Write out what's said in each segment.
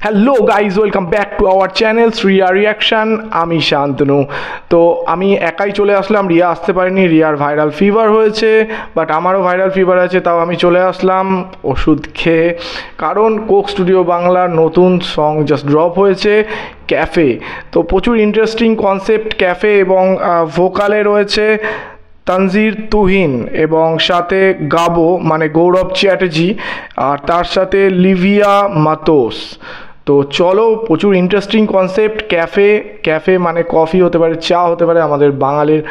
Hello guys, welcome back to our channel Riya reaction. আমি শান্তনু। তো আমি একাই চলে আসলাম, রিয়া আসতে পারিনি, রিয়ার ভাইরাল ফিভার হয়েছে, বাট আমারও ভাইরাল ফিভার আছে, তাও আমি চলে আসলাম ওষুধ খেয়ে। কারণ কোক স্টুডিও বাংলার নতুন সং জাস্ট ড্রপ হয়েছে, ক্যাফে। তো প্রচুর ইন্টারেস্টিং কনসেপ্ট ক্যাফে, এবং ভোকালে রয়েছে তানজির তুহিন, এবং সাথে গাবো মানে গৌরব চ্যাটার্জি, আর তার সাথে লিভিয়া মাতোস। তো চলো, প্রচুর ইন্টারেস্টিং কনসেপ্ট ক্যাফে। ক্যাফে মানে কফি হতে পারে, চা হতে পারে, আমাদের বাঙালির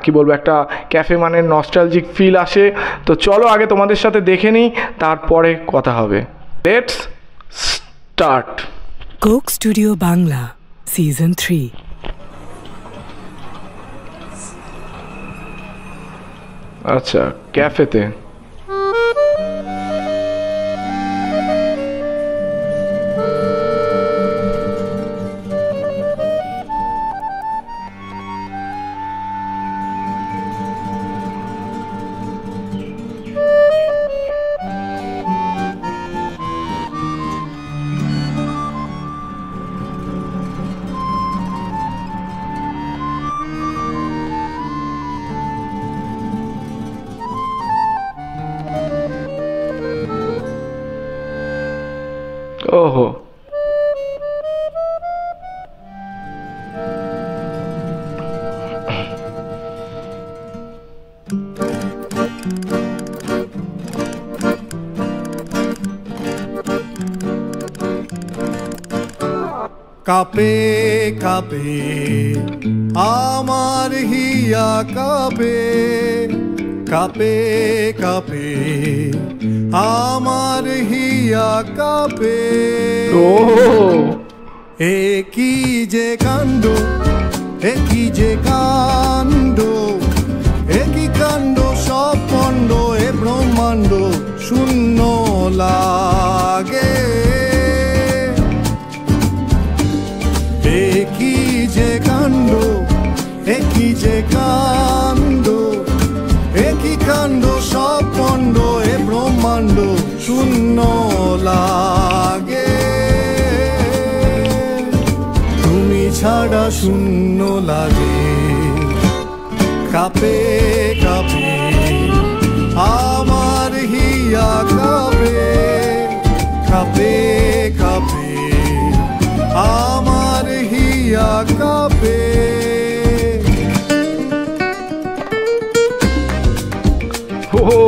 কি বলবো, একটা ক্যাফে মানে নস্টালজিক ফিল আসে। তো চলো আগে তোমাদের সাথে দেখে নিই, তারপরে কথা হবে। Let's start. Coke studio Bangla season 3। আচ্ছা, ক্যাফেতে ওহো, কাঁপে কাঁপে আমার হিয়া কাঁপে, কাঁপে কাঁপে আমার হিয়া কাঁপে। এ কি যে কাণ্ড, এ কি যে কাণ্ড, এ কি কাণ্ড, সব পণ্ড এ ব্রহ্মাণ্ড শূন্য লাগে। এ কি যে কাণ্ড, এ কি যে কাণ্ড, এ কি কাণ্ড, সব পণ্ড এ ব্রহ্মাণ্ড শূন্য লাগে। তুমি ছাড়া শূন্য লাগে। কাঁপে কাঁপে আমার হিয়া কাঁপে, কাঁপে কাঁপে আমার হিয়া কাঁপে। ওহো,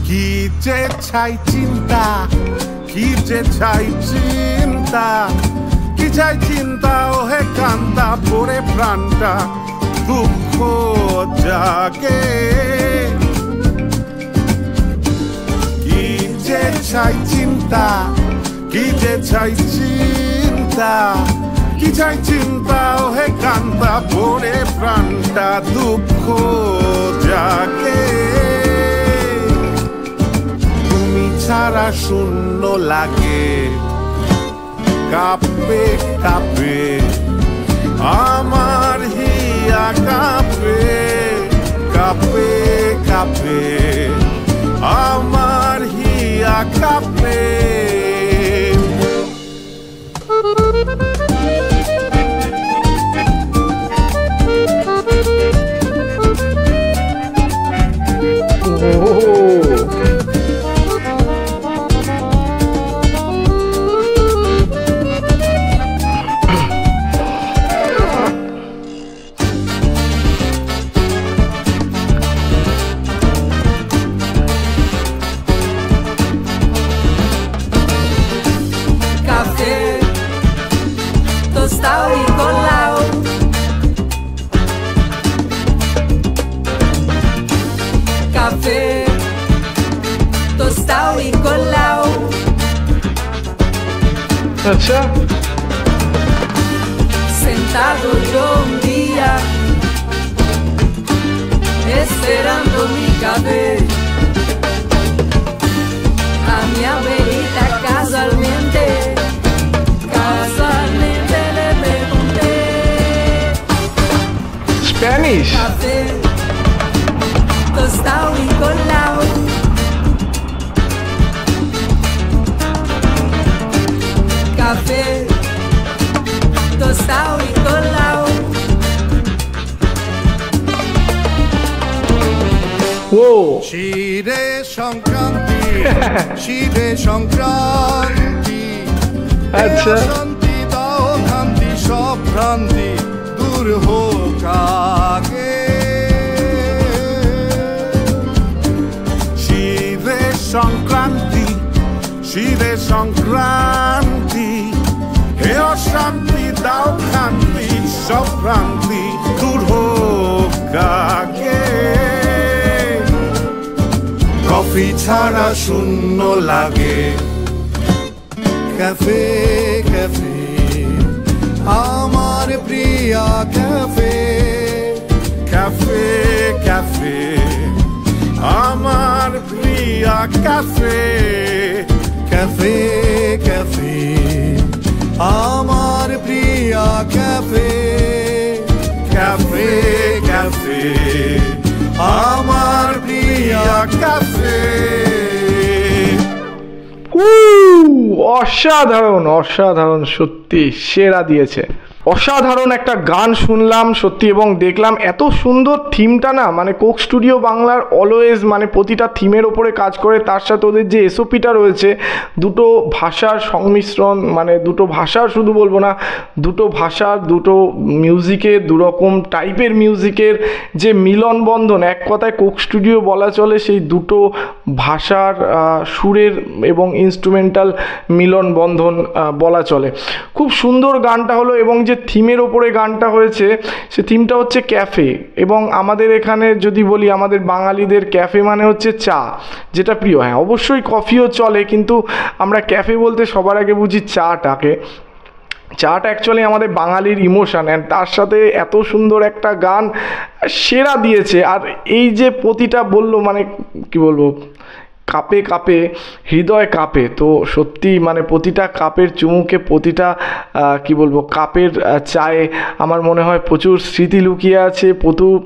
কি যে চাই চিন্তা, কি যে চাই চিন্তা, কি চাই চিন্তা, ওহে কান্দা পড়ে প্রাণটা দুঃখ জাগে। কি যে চাই চিন্তা, কি যে চাই চিন্তা, কি চাই চিন্তা, ওহে কান্দা পড়ে প্রাণটা দুঃখ জাগে। তুমি ছাড়া শূন্য লাগে। কাঁপে কাঁপে আমার হিয়া কাঁপে, কাঁপে কাঁপে আমার হিয়া কাঁপে। Tostado y colado, café tostado y colado. আচ্ছা, Sentado yo un día, esperando mi café, a mi abuelita casualmente জানিস? Café tostado y colado. Café tostado y colado. ও শীতে সংক্রান্তি শীতে সংক্রান্তি আচ্ছা। শান্তি দাও শান্তি সব ভ্রান্তি দূর হোক আগে শিবে সংক্রান্তি শিবে সংক্রান্তি হে অশান্তি দাও খান্তি সব ভ্রান্তি দূর হোক আগে কফি ছাড়া শূন্য লাগে ক্যাফে ক্যাফে আমার প্রিয়া ক্যাফে ক্যাফে ক্যাফে আমার প্রিয় ক্যাফে ক্যাফে ক্যাফে আমার প্রিয়া ক্যাফে ক্যাফে ক্যাফে আমার প্রিয় ক্যাফে অসাধারণ অসাধারণ, সত্যি সেরা দিয়েছে। অসাধারণ একটা গান শুনলাম সত্যি, এবং দেখলাম এত সুন্দর থিমটা না, মানে কোক স্টুডিও বাংলার অলওয়েজ মানে প্রতিটা থিমের ওপরে কাজ করে। তার সাথে ওদের যে এসওপিটা রয়েছে, দুটো ভাষার সংমিশ্রণ, মানে দুটো ভাষার শুধু বলবো না, দুটো ভাষার দুটো মিউজিকের দুরকম টাইপের মিউজিকের যে মিলন বন্ধন, এক কথায় কোক স্টুডিও বলা চলে সেই দুটো ভাষার সুরের এবং ইনস্ট্রুমেন্টাল মিলন বন্ধন বলা চলে। খুব সুন্দর গানটা হলো, এবং যে থিমের ওপরে গানটা হয়েছে সে থিমটা হচ্ছে ক্যাফে। এবং আমাদের এখানে যদি বলি, আমাদের বাঙালিদের ক্যাফে মানে হচ্ছে চা, যেটা প্রিয়। হ্যাঁ, অবশ্যই কফিও চলে, কিন্তু আমরা ক্যাফে বলতে সবার আগে বুঝি চাটাকে। চাটা অ্যাকচুয়ালি আমাদের বাঙালির ইমোশান, অ্যান্ড তার সাথে এত সুন্দর একটা গান সেরা দিয়েছে। আর এই যে প্রতিটা বললো, মানে কি বলবো, কাপে কাপে হৃদয় কাপে, তো সত্যি মানে প্রতিটা কাপের চুমুকে, প্রতিটা কি বলবো কাপের চায়ে আমার মনে হয় প্রচুর স্মৃতি লুকিয়ে আছে,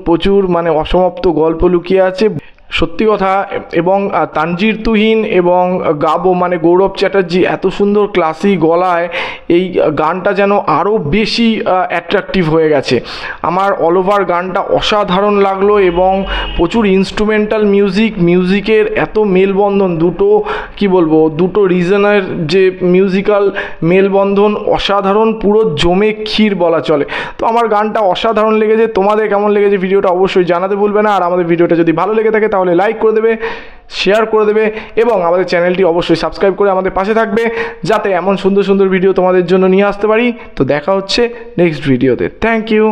প্রচুর মানে অসমাপ্ত গল্প লুকিয়ে আছে, সত্যি কথা। এবং তানজির তুহিন এবং গাবো মানে গৌরব চ্যাটার্জি এত সুন্দর ক্লাসি গলায় এই গানটা যেন আরও বেশি অ্যাট্রাকটিভ হয়ে গেছে। আমার অল ওভার গানটা অসাধারণ লাগলো, এবং প্রচুর ইনস্ট্রুমেন্টাল মিউজিকের এত মেলবন্ধন, দুটো কি বলবো, দুটো রিজনের যে মিউজিক্যাল মেলবন্ধন অসাধারণ, পুরো জমে ক্ষীর বলা চলে। তো আমার গানটা অসাধারণ লেগেছে। তোমাদের কেমন লেগেছে ভিডিওটা অবশ্যই জানাতে ভুলবে না। আর আমাদের ভিডিওটা যদি ভালো লেগে থাকে তাহলে লাইক করে দেবে, শেয়ার করে দেবে, এবং আমাদের চ্যানেলটি অবশ্যই সাবস্ক্রাইব করে আমাদের পাশে থাকবে, যাতে এমন সুন্দর সুন্দর ভিডিও তোমাদের জন্য নিয়ে আসতে পারি। তো দেখা হচ্ছে নেক্সট ভিডিওতে। Thank you.